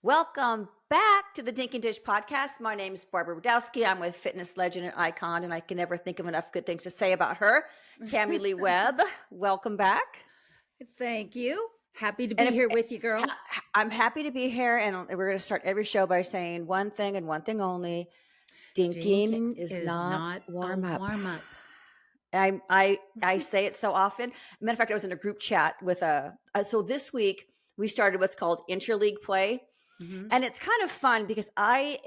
Welcome back to the Dink and Dish podcast. My name is Barbara Radowski. I'm with fitness legend and icon, and I can never think of enough good things to say about her. Tammy Lee Webb, welcome back. Thank you. Happy to And be here with you, girl. I'm happy to be here, and we're going to start every show by saying one thing and one thing only: dinking is not warm up. I say it so often. Matter of fact, I was in a group chat with so this week we started what's called interleague play. Mm-hmm. And it's kind of fun because I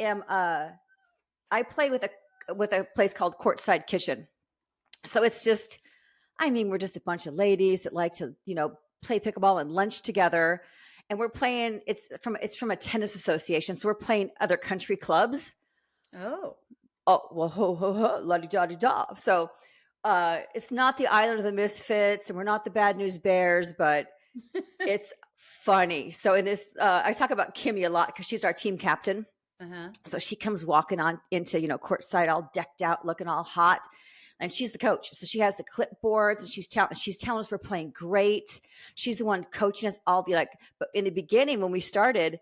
play with a place called Courtside Kitchen. So it's just, we're just a bunch of ladies that like to, play pickleball and lunch together. And we're playing, it's from a tennis association. So we're playing other country clubs. Oh, well, la-di-da-di-da. So it's not the Island of the Misfits and we're not the Bad News Bears, but it's funny. So in this, I talk about Kimmy a lot because she's our team captain. Uh-huh. So she comes walking on into, courtside all decked out, looking all hot. And she's the coach. So she has the clipboards and she's telling us we're playing great. She's the one coaching us all. But in the beginning, when we started,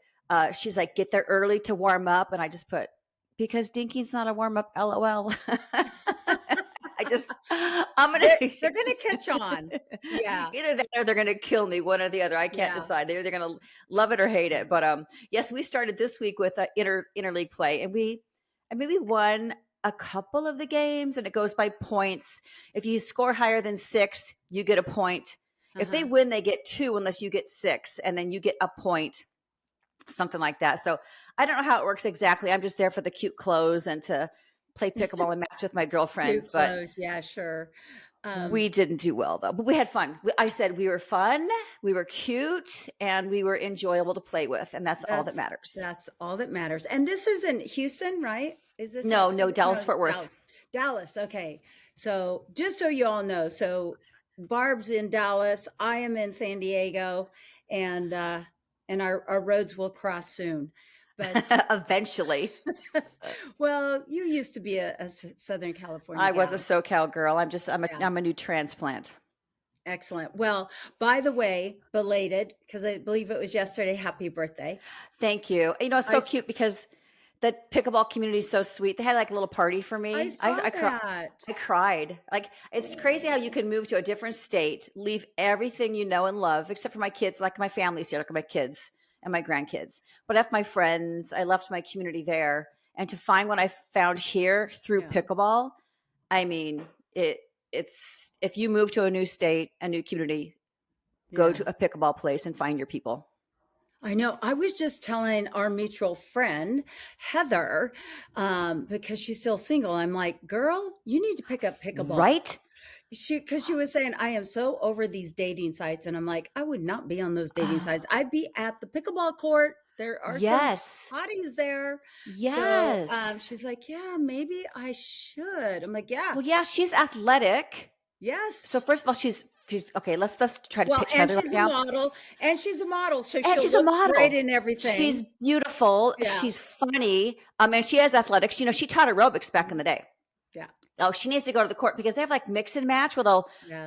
she's like, get there early to warm up. And I just put, because dinking's not a warm up, LOL. they're gonna catch on. Yeah, either that or they're gonna kill me, one or the other. I can't decide. They're gonna love it or hate it. But yes, we started this week with interleague play, and we won a couple of the games, and it goes by points. If you score higher than 6, you get a point. Uh-huh. If they win, they get 2, unless you get 6, and then you get a point, something like that. So I don't know how it works exactly. I'm just there for the cute clothes and to play pickleball and match with my girlfriends. But yeah, sure. We didn't do well though, but we had fun. I said we were fun, we were cute, and we were enjoyable to play with, and that's all that matters. That's all that matters. And this is in Houston, right? Is this no Dallas Fort Worth? Dallas. Okay. So just so you all know, so Barb's in Dallas, I am in San Diego, and our roads will cross soon. But eventually. Well, you used to be a Southern California gal. Was a SoCal girl. I'm a new transplant. Excellent. Well, by the way, belated, because I believe it was yesterday. Happy birthday. Thank you. It's so cute because the pickleball community is so sweet. They had like a little party for me. I cried. Like, it's crazy how you can move to a different state, leave everything you know and love, except for my kids, like my family's here, like my kids and my grandkids. But I left my friends, I left my community there. And to find what I found here through pickleball, it's if you move to a new state, a new community, go to a pickleball place and find your people. I know. I was just telling our mutual friend, Heather, because she's still single. I'm like, girl, you need to pick up pickleball. Right? Because she was saying, I am so over these dating sites. And I'm like, I would not be on those dating sites. I'd be at the pickleball court. There are some hotties there. Yes. So she's like, yeah, maybe I should. I'm like, yeah. Well, yeah, she's athletic. Yes. So first of all, she's okay. Let's try to pitch Heather right now. And she's a model. So she's a model. Great in everything. She's beautiful. Yeah. She's funny. And she has athletics. She taught aerobics back in the day. Yeah. Oh, she needs to go to the court because they have like mix and match where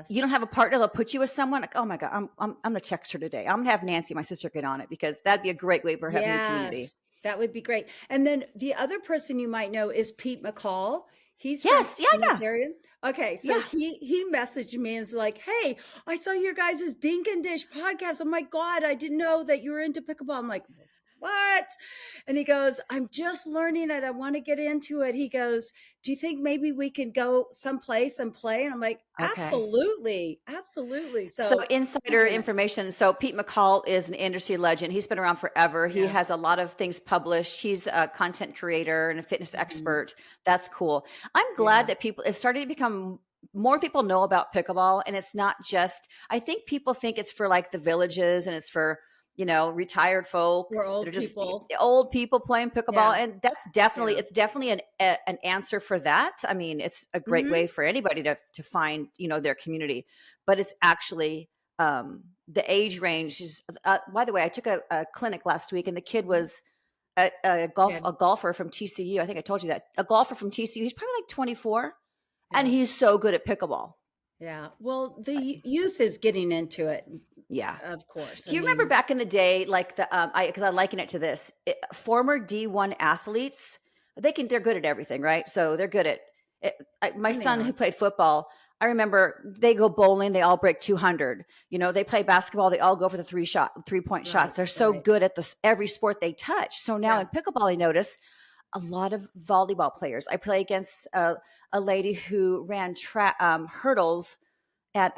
you don't have a partner, they'll put you with someone. Like, oh my God, I'm gonna text her today. I'm gonna have Nancy, my sister, get on it because that'd be a great way for having a community. That would be great. And then the other person you might know is Pete McCall. He's this area. Okay, so he messaged me and was like, hey, I saw your guys' Dink and Dish podcast. Oh my God, I didn't know that you were into pickleball. I'm like, what? And he goes, I'm just learning it. I want to get into it. He goes, do you think maybe we can go someplace and play? And I'm like, absolutely. Absolutely. So insider information. So Pete McCall is an industry legend. He's been around forever. He has a lot of things published. He's a content creator and a fitness expert. That's cool. I'm glad that it's starting to become more people know about pickleball. And it's not just, I think people think it's for like the villages and it's for, retired folk. We're old people. Old people playing pickleball. Yeah. And that's definitely, it's definitely an answer for that. I mean, it's a great way for anybody to find, their community, but it's actually, the age range is, by the way, I took a clinic last week and the kid was a golfer from TCU. I think I told you that. A golfer from TCU. He's probably like 24 and he's so good at pickleball. Yeah. Well, the youth is getting into it, Yeah. of course. Do I you remember mean, back in the day, like because I liken it to this, former D1 athletes, they're good at everything, right? So they're good at it. My and they son who are. played football, I remember they go bowling, they all break 200. They play basketball, they all go for the 3-point shots. Right. They're so Right. good at this every sport they touch. So now Yeah. in pickleball, I notice a lot of volleyball players. I play against a lady who ran hurdles at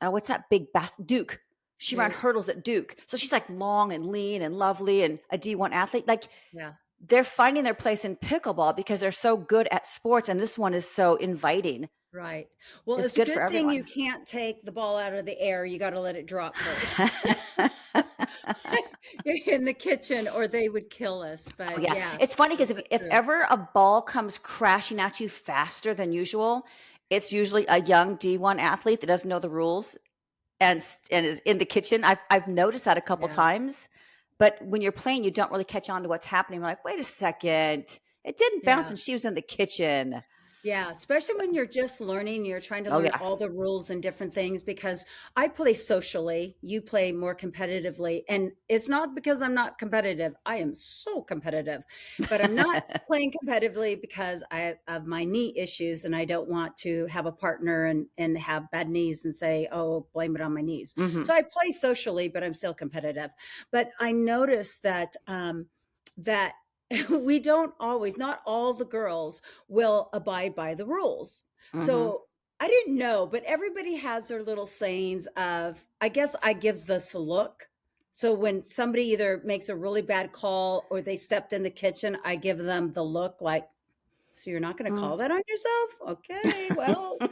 what's that big Duke. She ran Duke. hurdles at Duke. So she's like long and lean and lovely and a D1 athlete. Like Yeah. they're finding their place in pickleball because they're so good at sports. And this one is so inviting. Right. Well, It's it's a good for good thing you everyone. can't take the ball out of the air. You got to let it drop first in the kitchen, or they would kill us. Oh But yeah. yes, It's funny because that's if true. ever a ball comes crashing at you faster than usual, it's usually a young D1 athlete that doesn't know the rules and is in the kitchen. I've noticed that a couple Yeah. times, but when you're playing, you don't really catch on to what's happening. You're like, wait a second, it didn't bounce, Yeah. and she was in the kitchen. Yeah, especially So, when you're just learning, you're trying to oh learn yeah, all the rules and different things because I play socially, you play more competitively. And it's not because I'm not competitive. I am so competitive, but I'm not playing competitively because I have my knee issues and I don't want to have a partner and have bad knees and say, oh, blame it on my knees. hmm So I play socially, but I'm still competitive. But I noticed that we don't always, not all the girls will abide by the rules. hmm So I didn't know, but everybody has their little sayings of, I guess I give this a look. So when somebody either makes a really bad call or they stepped in the kitchen, I give them the look like, so you're not going to mm. call that on yourself? Okay, well,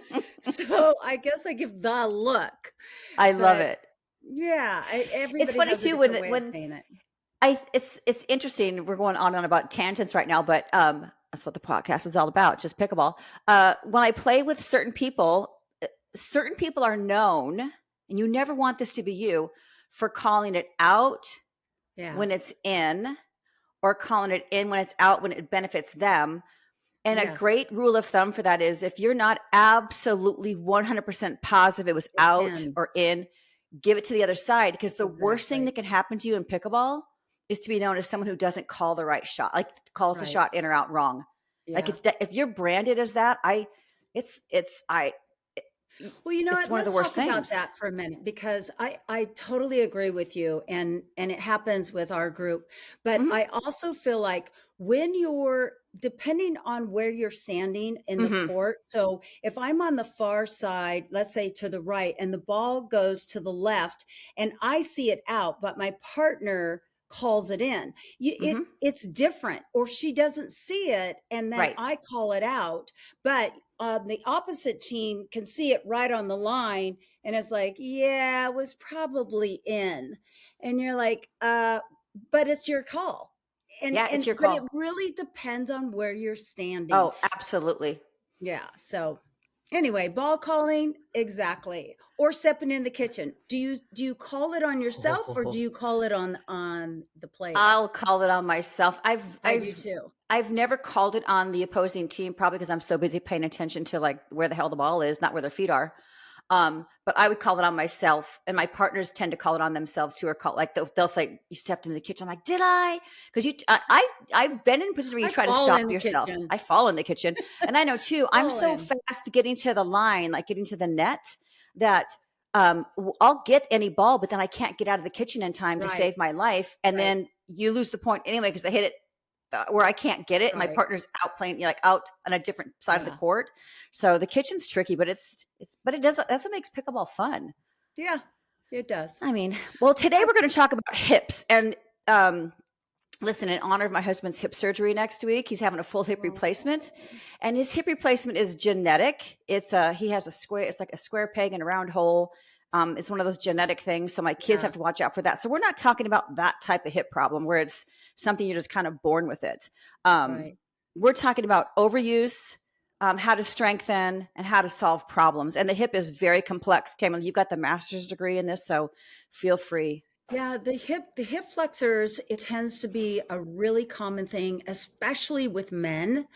so I guess I give the look. I love But it. yeah, It's everybody funny has a too different when way of when saying it. it's interesting. We're going on and on about tangents right now, but that's what the podcast is all about, just pickleball. When I play with certain people are known, and you never want this to be you, for calling it out Yeah. when it's in, or calling it in when it's out when it benefits them. And a Yes. great rule of thumb for that is if you're not absolutely 100% positive it was It's out in. or in, give it to the other side, because the worst thing Exactly. that can happen to you in pickleball is to be known as someone who doesn't call the right shot, like calls the Right. shot in or out wrong. Like Yeah. if you're branded as that, it's I Well, you know it's what? one of the Let's worst talk about things. that for a minute because I totally agree with you and it happens with our group. But hmm I also feel like when you're depending on where you're standing in the hmm court. So if I'm on the far side, let's say to the right, and the ball goes to the left and I see it out, but my partner calls it in. hmm It's different, or she doesn't see it and then Right. I call it out. But the opposite team can see it right on the line and it's like, yeah, it was probably in. And you're like, but it's your call. Yeah, it's your But it call. really depends on where you're standing. Oh, absolutely. Yeah. So anyway, ball calling, exactly. Or stepping in the kitchen. Do you call it on yourself or do you call it on the player? I'll call it on myself. I do too. I've never called it on the opposing team, probably because I'm so busy paying attention to like where the hell the ball is, not where their feet are. But I would call it on myself, and my partners tend to call it on themselves too, or call like they'll say, "You stepped in the kitchen." I'm like, "Did I?" Because I've been in positions where you I try to fall stop in the yourself. kitchen. I fall in the kitchen, and I know too. I'm Fall so in. fast getting to the line, like getting to the net, that I'll get any ball, but then I can't get out of the kitchen in time to Right. save my life, and Right. then you lose the point anyway because I hit it where I can't get it, and my Right. partner's out playing, like out on a different side of the Yeah. court. So the kitchen's tricky, but but it does. That's what makes pickleball fun. Yeah, it does. I mean, well, today Uh, we're going to talk about hips. And um, listen, in honor of my husband's hip surgery next week, he's having a full hip replacement, oh, and his hip replacement is genetic. He has a square. It's like a square peg in a round hole. It's one of those genetic things, so my kids yeah, have to watch out for that. So we're not talking about that type of hip problem where it's something you're just kind of born with it. right. We're talking about overuse, how to strengthen, and how to solve problems. And the hip is very complex. Tamara, you've got the master's degree in this, so feel free. Yeah, the hip flexors, it tends to be a really common thing, especially with men.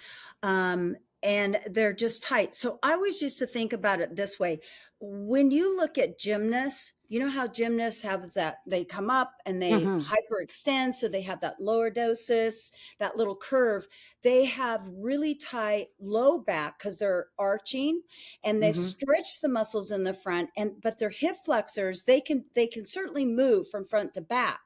and they're just tight. So I always used to think about it this way. When you look at gymnasts, you know how gymnasts have that, they come up and they Mhm. hyperextend. So they have that lordosis, that little curve. They have really tight low back because they're arching and they've Mhm. stretched the muscles in the front. And but their hip flexors, they can certainly move from front to back.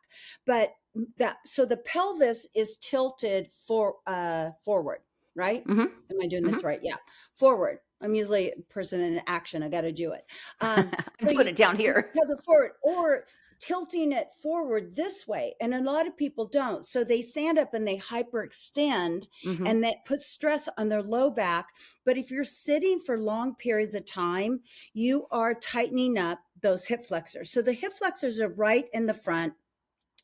But that, so the pelvis is tilted forward, right? Mhm. Am I doing this Mhm. right? Yeah, forward. I'm usually a person in action. I got to do it. I'm So doing it down it's here. either forward or tilting it forward this way, and a lot of people don't. So they stand up and they hyperextend, Mhm. and that puts stress on their low back. But if you're sitting for long periods of time, you are tightening up those hip flexors. So the hip flexors are right in the front.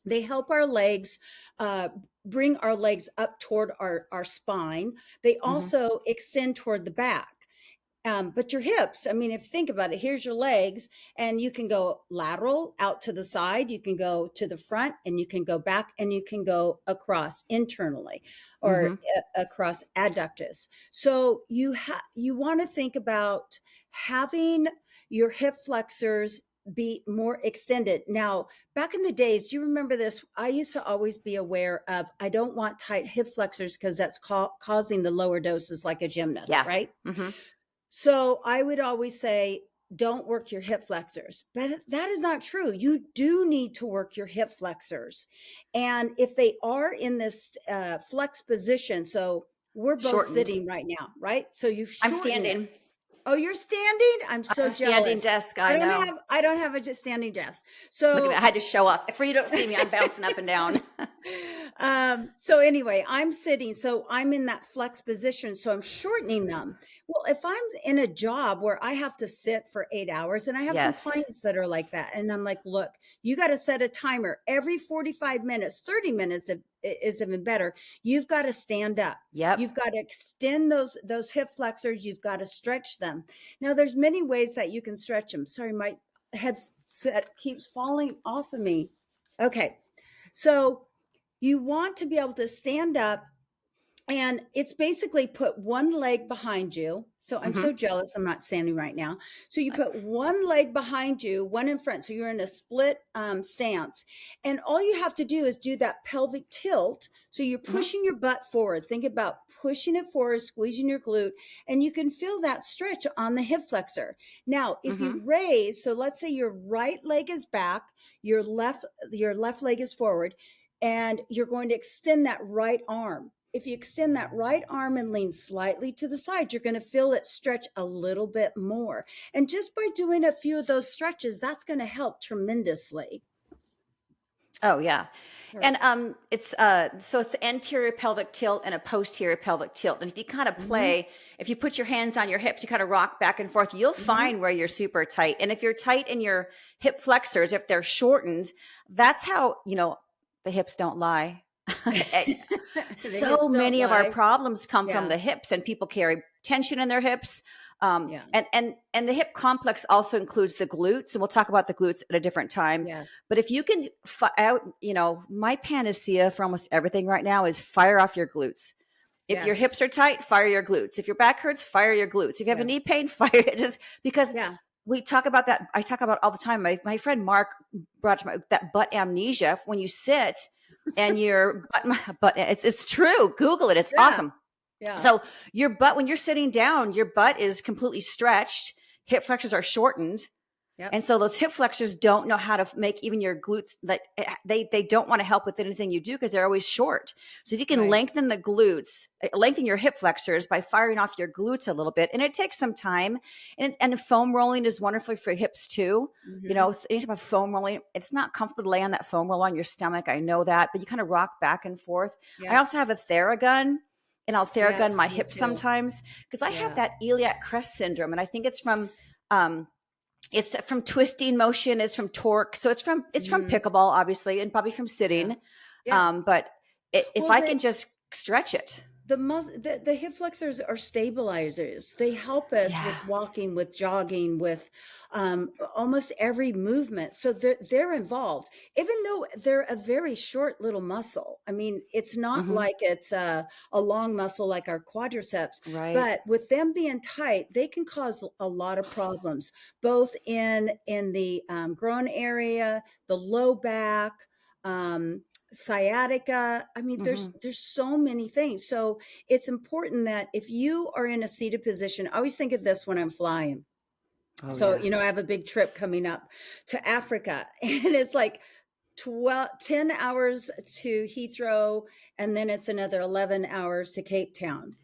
They help our legs, uh, bring our legs up toward our spine. They Mhm. also extend toward the back. But your hips, I mean, if you think about it, here's your legs, and you can go lateral out to the side, you can go to the front, and you can go back, and you can go across internally or Mhm. across adductus. So you want to think about having your hip flexors be more extended. Now, back in the days, do you remember this? I used to always be aware of, I don't want tight hip flexors because that's causing the lower doses like a gymnast, Yeah. right? Mhm. So I would always say, don't work your hip flexors. But that is not true. You do need to work your hip flexors. And if they are in this flex position, so we're both Shortened. sitting right now, right? So you've I'm shortened it. standing. Oh, you're standing? I'm I'm so a standing jealous. desk, I know. I don't have a standing desk. Look at me, I So had to show off. For you don't see me, I'm bouncing up and down. so anyway, I'm sitting, so I'm in that flex position, so I'm shortening them. Well, if I'm in a job where I have to sit for 8 hours, and I have some Yes. clients that are like that, and I'm like, look, you got to set a timer every 45 minutes, 30 minutes is even better. You've got to stand up. Yep. You've got to extend those hip flexors. You've got to stretch them. Now, there's many ways that you can stretch them. Sorry, my headset keeps falling off of me. Okay, so you want to be able to stand up, and it's basically put one leg behind you. So I'm so Mhm. jealous I'm not standing right now. So you put one leg behind you, one in front. So you're in a split stance. And all you have to do is do that pelvic tilt. So you're Mhm. pushing your butt forward. Think about pushing it forward, squeezing your glute, and you can feel that stretch on the hip flexor. Now, if you Mhm. raise, so let's say your right leg is back, your left leg is forward, and you're going to extend that right arm. If you extend that right arm and lean slightly to the side, you're going to feel it stretch a little bit more. And just by doing a few of those stretches, that's going to help tremendously. Oh, yeah. Sure. And, it's, so it's anterior pelvic tilt and a posterior pelvic tilt, and if you kinda Hmm. play, if you put your hands on your hips, you kinda rock back and forth, you'll Hmm. find where you're super tight, and if you're tight in your hip flexors, if they're shortened, that's how, the hips don't lie. Eh, The so hips don't many of our lie. problems come from Yeah. the hips, and people carry tension in their hips. Yeah. And the hip complex also includes the glutes, and we'll talk about the glutes at a different time. Yes. But if you can out, my panacea for almost everything right now is fire off your glutes. If your Yes. hips are tight, fire your glutes. If your back hurts, fire your glutes. If you have a Yeah. knee pain, fire it. Just because Yeah. we talk about that. I talk about all the time. My friend Mark brought to my that butt amnesia when you sit and your butt it's true. Google it. It's Yeah. awesome. Yeah. So your butt, when you're sitting down, your butt is completely stretched. Hip flexors are shortened. Yep. And so those hip flexors don't know how to make even your glutes, that they don't want to help with anything you do because they're always short. So if you can Right. lengthen the glutes, lengthen your hip flexors by firing off your glutes a little bit, and it takes some time. And foam rolling is wonderful for hips too. Hmm. So anytime about foam rolling, it's not comfortable to lay on that foam roll on your stomach. I know that, but you kind of rock back and forth. I Yep. also have a Theragun, and I'll Theragun Yes, my me hips too. sometimes because I have Yeah. that iliac crest syndrome, and I think um, it's from twisting motion, it's from torque. So it's from Hmm. pickleball, obviously, and probably from Yeah. sitting. Yeah. But if Well, I can just stretch it. the hip flexors are stabilizers. They help us Yeah. with walking, with jogging, with almost every movement. So they're involved, even though they're a very short little muscle. I mean, it's not Hmm. like it's a long muscle like our quadriceps, Right. but with them being tight, they can cause a lot of problems, both in the groin area, the low back. Sciatica. I mean, Hmm. there's so many things. So it's important that if you are in a seated position, I always think of this when I'm flying. Oh So, yeah. I have a big trip coming up to Africa, and it's like 10 hours to Heathrow, and then it's another 11 hours to Cape Town.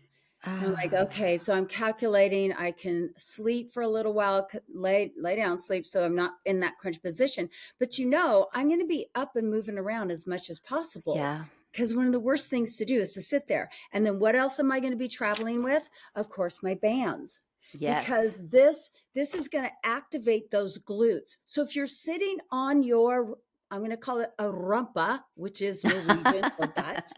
And I'm like, okay, so I'm calculating. I can sleep for a little while, lay down, sleep, so I'm not in that crunch position. But I'm going to be up and moving around as much as possible, Yeah. because one of the worst things to do is to sit there. And then what else am I going to be traveling with? Of course, my bands, because Yes. this is going to activate those glutes. So if you're sitting on your, I'm going to call it a rumpa, which is Norwegian for butt,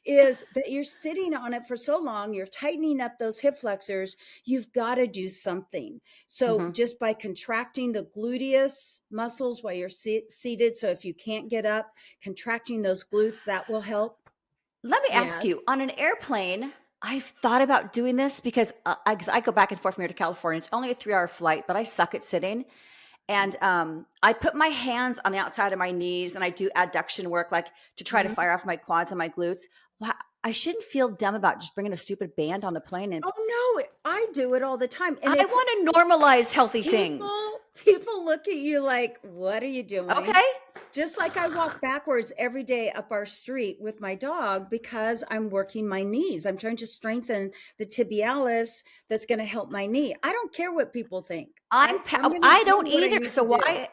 is that you're sitting on it for so long, you're tightening up those hip flexors, you've got to do something. So Hmm. just by contracting the gluteus muscles while you're seated, so if you can't get up, contracting those glutes, that will help. Let me ask Yes. you, on an airplane, I've thought about doing this because 'cause I go back and forth from here to California. It's only a 3 hour flight, but I suck at sitting. And I put my hands on the outside of my knees and I do adduction work, like to try to Mhm. fire off my quads and my glutes. Wow, I shouldn't feel dumb about just bringing a stupid band on the plane. And Oh no, I do it all the time. And I it's want to normalize healthy things. people look at you like, what are you doing? Okay. Just like I walk backwards every day up our street with my dog because I'm working my knees. I'm trying to strengthen the tibialis that's going to help my knee. I don't care what people think. I'm going to I do don't what I either. need to So do. why?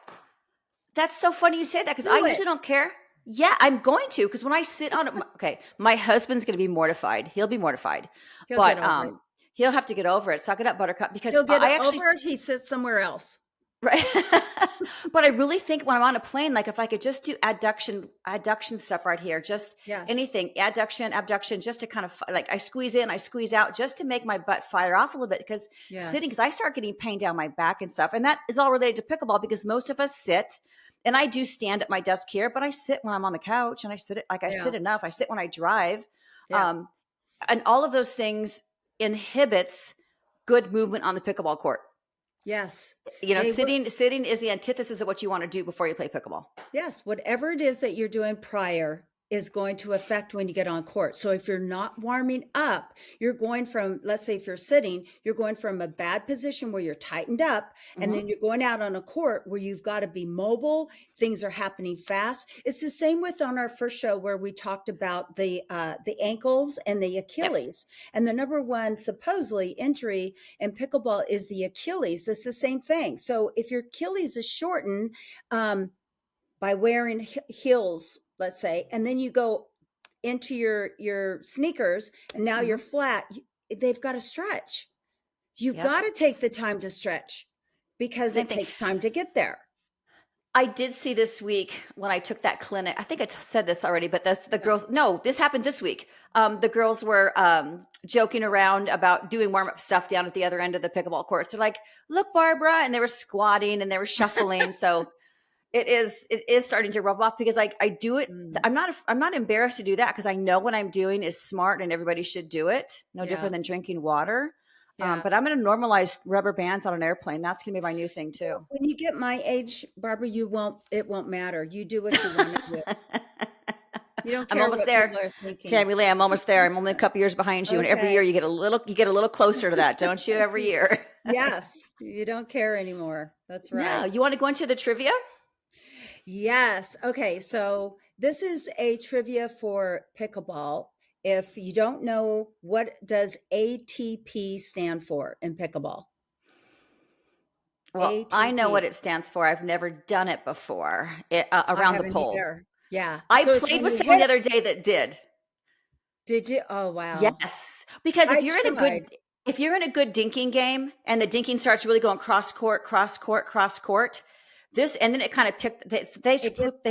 That's so funny you say that because I Do it. usually don't care. Yeah, I'm going to because when I sit on it, okay, my husband's going to be mortified. He'll be mortified, He'll get but over it. he'll have to get over it. Suck it up, Buttercup. Because He'll get I actually, over it. He sits somewhere else. right. But I really think when I'm on a plane, like if I could just do adduction stuff right here, just Yes. anything, adduction, abduction, just to kind of like I squeeze in, I squeeze out, just to make my butt fire off a little bit. Because sitting, because Yes. I start getting pain down my back and stuff, and that is all related to pickleball because most of us sit. And I do stand at my desk here, but I sit when I'm on the couch, and I sit like I Yeah. sit enough. I sit when I drive, Yeah. um, and all of those things inhibits good movement on the pickleball court. Yes. You know, They will. sitting is the antithesis of what you want to do before you play pickleball. Yes, whatever it is that you're doing prior is going to affect when you get on court. So if you're not warming up, you're going from, let's say if you're sitting, you're going from a bad position where you're tightened up, and Mm-hmm. then you're going out on a court where you've got to be mobile. Things are happening fast. It's the same with on our first show where we talked about the ankles and the Yep. Achilles. And the number one supposedly injury in pickleball is the Achilles. It's the same thing. So if your Achilles is shortened, by wearing heels, let's say, and then you go into your sneakers and now you're Mm-hmm. flat, they've got to stretch. You've Yep. got to take the time to stretch because Same it thing. takes time to get there. I did see this week when I took that clinic. I think I said this already, but the Yeah. girls. No, this happened this week. The girls were joking around about doing warm up stuff down at the other end of the pickleball courts. They're like, "Look, Barbara," and they were squatting and they were shuffling. So it is starting to rub off because I do it. Mm, I'm not embarrassed to do that because I know what I'm doing is smart and everybody should do it. No yeah. different than drinking water. Yeah. But I'm going to normalize rubber bands on an airplane. That's going to be my new thing too. When you get my age, Barbara, it won't matter. You do what you want to do. You don't I'm care almost what people there, are thinking. Tammy Lee. I'm almost there. I'm only a couple years behind you, and every year Okay. you get a little closer to that, don't you? Every year. Yes. You don't care anymore. That's No, right. you want to go into the trivia? Yes. Okay. So this is a trivia for pickleball. If you don't know, what does ATP stand for in pickleball? Well, I know what ATP. it stands for. I've never done it before. I Around the haven't pole. either. Yeah. I So it's played when with you someone the hit. other day that did. Did you? Oh, wow. Yes, because I tried. if you're in a good dinking game and the dinking starts really going cross court, cross court, cross court, this and then it kind of picked. It gets They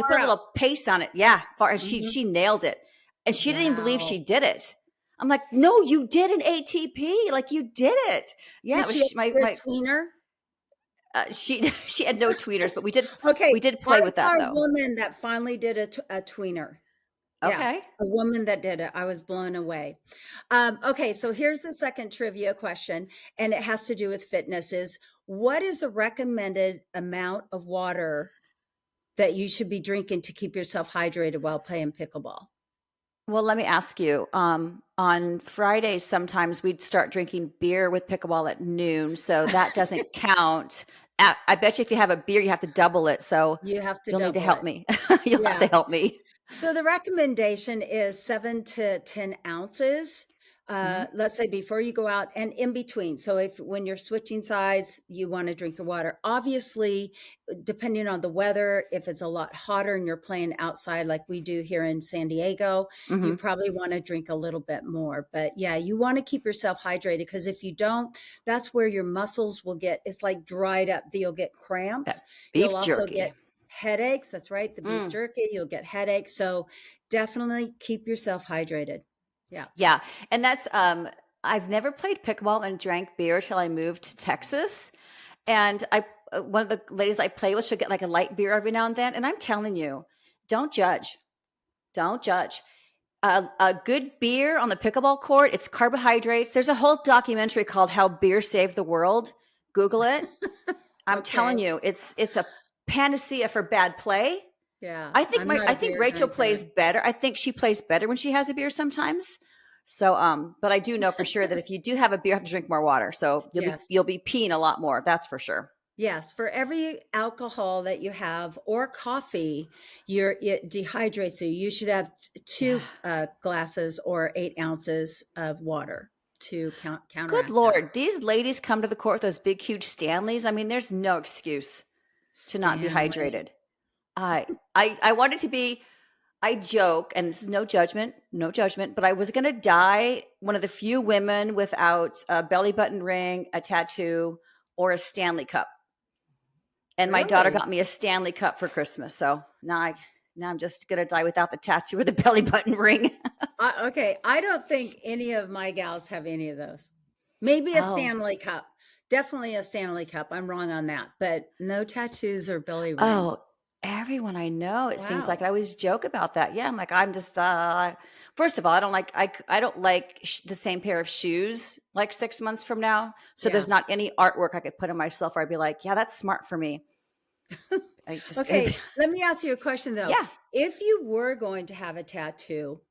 far put a out. little pace on it. Yeah, far as Mhm. she nailed it, and she didn't even believe she Wow. did it. I'm like, no, you did an ATP. Like you did it. Yeah, Did it she was my, have a my, tweener? she, she had no tweeners, but Okay, we did I play with saw that a though. woman that finally did a tweener. Yeah, Okay. a woman that did it. I was blown away. Okay, so here's the second trivia question, and it has to do with fitness is what is the recommended amount of water that you should be drinking to keep yourself hydrated while playing pickleball? Well, let me ask you. On Fridays, sometimes we'd start drinking beer with pickleball at noon, so that doesn't count. I bet you if you have a beer, you have to double it. So You have to you'll need to double help it. me. You'll have Yeah. to help me. So the recommendation is 7 to 10 ounces. Mhm. Let's say before you go out and in between. So if when you're switching sides, you want to drink your water. Obviously, depending on the weather, if it's a lot hotter and you're playing outside like we do here in San Diego, you Mhm. probably want to drink a little bit more. But yeah, you want to keep yourself hydrated because if you don't, that's where your muscles will get, it's like dried up. You'll get cramps. That You'll beef also jerky. get headaches. That's right. The beef Mm. jerky, you'll get headaches. So definitely keep yourself hydrated. Yeah. Yeah, and that's I've never played pickleball and drank beer till I moved to Texas. And I one of the ladies I play with, she'll get like a light beer every now and then. And I'm telling you, don't judge. Don't judge. A good beer on the pickleball court, it's carbohydrates. There's a whole documentary called How Beer Saved the World. Google it. I'm telling Okay. you, it's a panacea for bad play. Yeah. I I'm not I a think beer Rachel plays drinker. better. I think she plays better when she has a beer sometimes. So but I do know for sure that if you do have a beer, you have to drink more water. So you'll Yes. be peeing a lot more. That's for sure. Yes. For every alcohol that you have or coffee, it dehydrates you. You should have Yeah. two glasses or 8 ounces of water to Good counteract that. Lord. These ladies come to the court with those big, huge Stanleys. I mean, there's no excuse to not be Stanley. hydrated. I wanted to be, I joke, and this is no judgment, no judgment, but I was going to die one of the few women without a belly button ring, a tattoo, or a Stanley Cup. And my daughter Really? got me a Stanley Cup for Christmas. So now I'm just going to die without the tattoo or the belly button ring. Okay, I don't think any of my gals have any of those. Maybe a Oh, Stanley Cup. Definitely a Stanley Cup. I'm wrong on that, but no tattoos or belly oh, rings. everyone I know, it seems like I Wow. always joke about that. Yeah, I'm like, I'm just first of all, I don't like the same pair of shoes like 6 months from now. So there's Yeah. not any artwork I could put on myself where I'd be like, yeah, that's smart for me. I just it'd be, Okay, let me ask you a question though. yeah. If you were going to have a tattoo,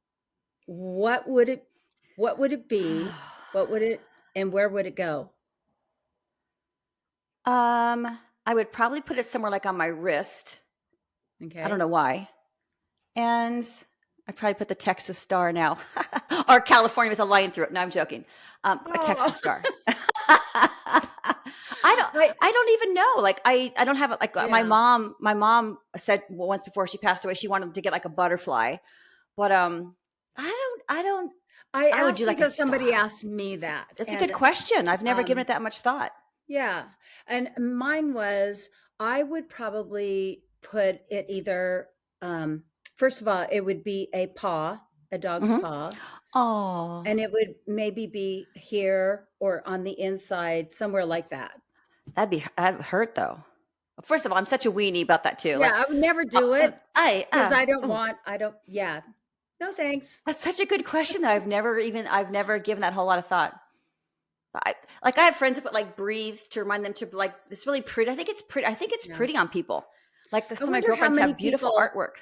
what would it what would it be? What would it and where would it go? I would probably put it somewhere like on my wrist. I don't Okay. know why. And I'd probably put the Texas star now, or California with a line through it. No, I'm joking. A Oh, Texas star. I I don't even know. Like I don't have it. Like yeah. my mom said once before she passed away, she wanted to get like a butterfly, but I don't. I I would asked do like a because somebody star. asked me that. That's a good And question. I've never given um it that much thought. yeah. And mine was I would probably put it either first of all, it would be a paw, a dog's Hmm. paw, Oh, and it would maybe be here or on the inside, somewhere like that. that'd hurt though. First of all, I'm such a weenie about that too. Yeah, Like, I would never do it I because oh, I don't yeah. No thanks. that's such a good question that I've never given that whole lot of thought. I have friends that put like breathe to remind them to like it's really pretty. I think it's pretty. I think it's Yeah. pretty on people. Like I some of my wonder how girlfriends many have beautiful people artwork.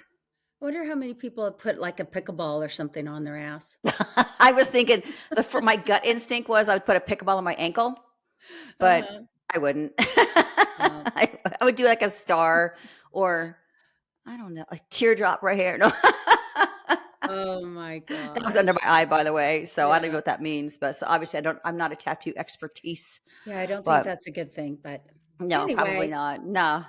have put like a pickleball or something on their ass. I was thinking my gut instinct was I would put a pickleball on my ankle, but Uh-huh. I wouldn't. No. I would do like a star or I don't know, a teardrop right here. No, Oh my that was under my gosh. eye, by the way. So I don't even know Yeah. what that means. But so obviously, I'm not a tattoo expertise. Yeah, I don't think But that's a good thing, but no, probably anyway, not. Nah.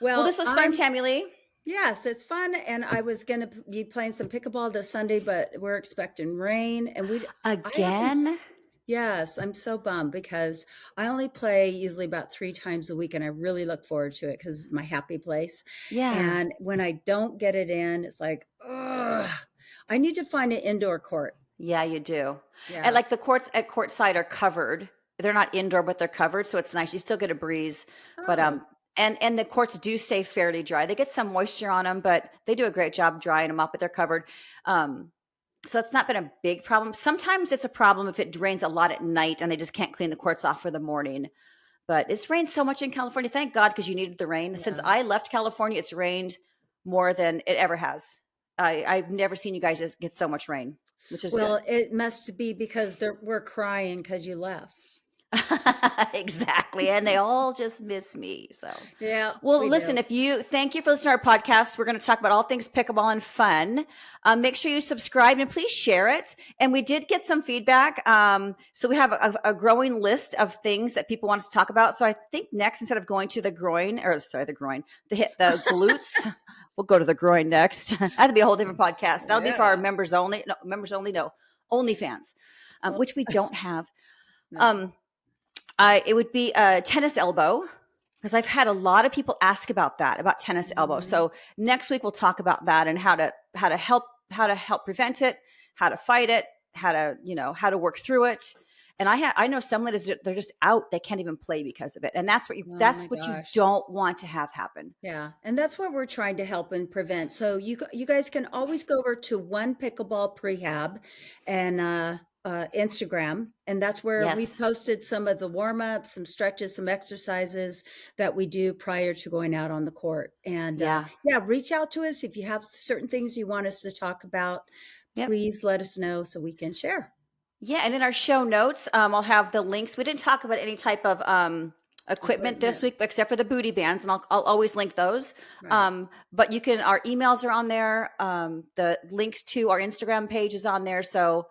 Well, this well, was fun, I'm Tammy Lee. yes, it's fun and I was going to be playing some pickleball this Sunday, but we're expecting rain and I haven't Again? yes, I'm so bummed because I only play usually about 3 times a week and I really look forward to it cuz it's my happy place. Yeah. And when I don't get it in, it's like, ugh, I need to find an indoor court. Yeah, you do. And Yeah. like the courts at courtside are covered. They're not indoor, but they're covered, so it's nice. You still get a breeze, but Oh, and the courts do stay fairly dry. They get some moisture on them, but they do a great job drying them up. But they're covered. Um, so it's not been a big problem. Sometimes it's a problem if it rains a lot at night and they just can't clean the courts off for the morning. But it's rained so much in California. Thank God, because you needed the rain. Since yeah. I left California, it's rained more than it ever has. I've never seen you guys get so much rain, which is Well, good. it must be because we're crying because you left. Exactly. And they all just miss me. So, Yeah, well, we listen, do. if you thank you for listening to our podcast. We're going to talk about all things pickleball and fun. Make sure you subscribe and please share it. And we did get some feedback. So we have a growing list of things that people want us to talk about. So I think next, instead of going to the groin, or sorry, the groin, the glutes, we'll go to the groin next. That'd be a whole different podcast. That'll be for our Yeah. members only. No, members only. No, only fans, Oh, which we don't have. no. Um, it would be a tennis elbow because I've had a lot of people ask about that, about tennis elbow. Mhm. So next week we'll talk about that and how to help prevent it, how to fight it, how to work through it. And I know some ladies, they're just out; they can't even play because of it, and that's what you Oh that's my what you gosh. don't want to have happen. Yeah, and that's what we're trying to help and prevent. So you guys can always go over to One Pickleball Prehab and Instagram, and that's where we Yes, posted some of the warm ups, some stretches, some exercises that we do prior to going out on the court. And yeah, yeah, reach out to us if you have certain things you want us to talk about. yep. Please let us know so we can share. Yeah, and in our show notes, I'll have the links. We didn't talk about any type of equipment this Equipment, week, except for the booty bands, and I'll always link those. right? But you can. Our emails are on there. The links to our Instagram page is on there. So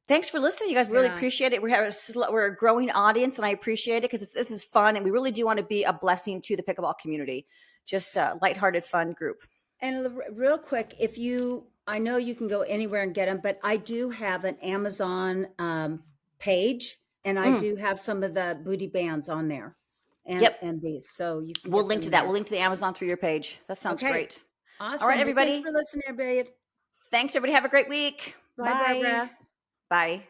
thanks for listening, you guys. Really Yeah. appreciate it. We're a growing audience, and I appreciate it because this is fun, and we really do want to be a blessing to the pickleball community. Just a lighthearted, fun group. And real quick, if you, I know you can go anywhere and get them, but I do have an Amazon page, and I Mm, do have some of the booty bands on there, yep, and these, so you can we'll get link them to that. there. We'll link to the Amazon through your page. That sounds Okay, great. All right, awesome. Well, thanks everybody. for listening, everybody. Thanks, everybody. Have a great week. Bye, Bye. Barbara. Bye.